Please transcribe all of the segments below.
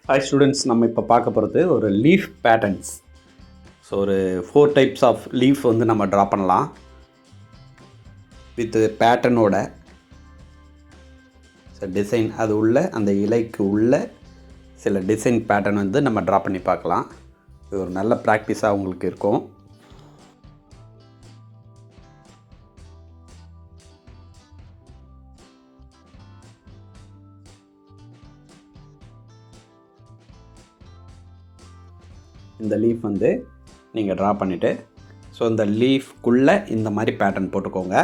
Hi students, நம்ம இப்போ பார்க்க போகிறது ஒரு லீஃப் பேட்டர்ன்ஸ். ஸோ ஒரு 4 டைப்ஸ் ஆஃப் லீஃப் வந்து நம்ம ட்ரா பண்ணலாம் வித் பேட்டர்னோட. டிசைன் அது உள்ள அந்த இலைக்கு உள்ள சில டிசைன் பேட்டர்ன் வந்து நம்ம ட்ரா பண்ணி பார்க்கலாம். இது ஒரு நல்ல ப்ராக்டிஸாக உங்களுக்கு இருக்கும். இந்த லீஃப் வந்து நீங்கள் ட்ரா பண்ணிவிட்டு ஸோ இந்த லீஃப்குள்ளே இந்த மாதிரி பேட்டர்ன் போட்டுக்கோங்க.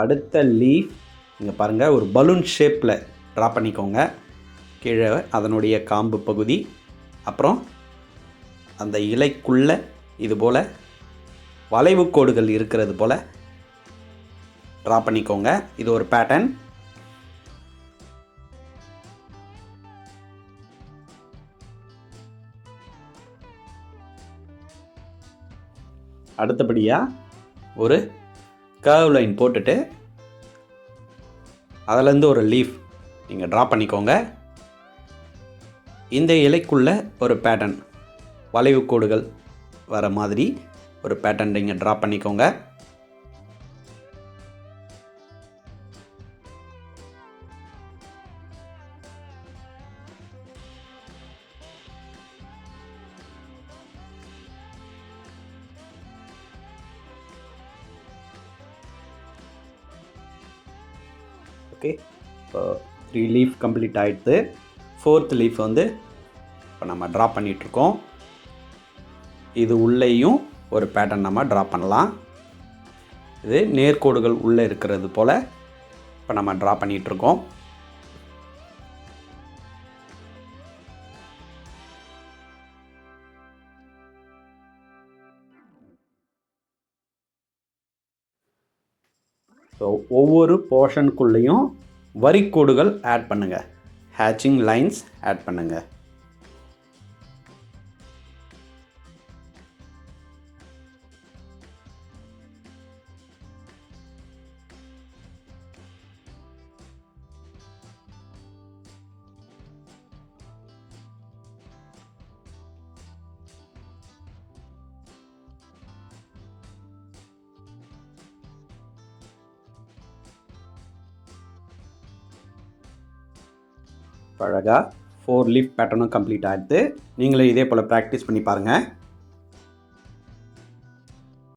அடுத்த லீஃப் இங்கே பாருங்கள், ஒரு பலூன் ஷேப்பில் ட்ரா பண்ணிக்கோங்க. கீழே அதனுடைய காம்பு பகுதி, அப்புறம் அந்த இலைக்குள்ளே இது போல் வளைவு கோடுகள் இருக்கிறது போல் ட்ரா பண்ணிக்கோங்க. இது ஒரு பேட்டர்ன். அடுத்தபடியாக ஒரு கர்வ் லைன் போட்டுட்டு அதிலேருந்து ஒரு லீஃப் நீங்கள் ட்ரா பண்ணிக்கோங்க. இந்த இலைக்குள்ளே ஒரு பேட்டர்ன், வளைவு கோடுகள் வர மாதிரி ஒரு பேட்டர்ன் நீங்கள் ட்ரா பண்ணிக்கோங்க. ஓகே, இப்போ 3 லீஃப் கம்ப்ளீட் ஆகிடுது. 4th லீஃப் வந்து இப்போ நம்ம ட்ரா பண்ணிகிட்ருக்கோம். இது உள்ளேயும் ஒரு பேட்டர்ன் நம்ம ட்ரா பண்ணலாம். இது நேர்கோடுகள் உள்ளே இருக்கிறது போல் இப்போ நம்ம ட்ரா பண்ணிகிட்ருக்கோம். ஸோ ஒவ்வொரு போர்ஷனுக்குள்ளேயும் வரிக்கோடுகள் ஆட் பண்ணுங்கள், ஹேட்சிங் லைன்ஸ் ஆட் பண்ணுங்கள். அழகாக 4 லீஃப் பேட்டர்னும் கம்ப்ளீட் ஆகிடுது. நீங்களே இதே போல் ப்ராக்டிஸ் பண்ணி பாருங்கள்.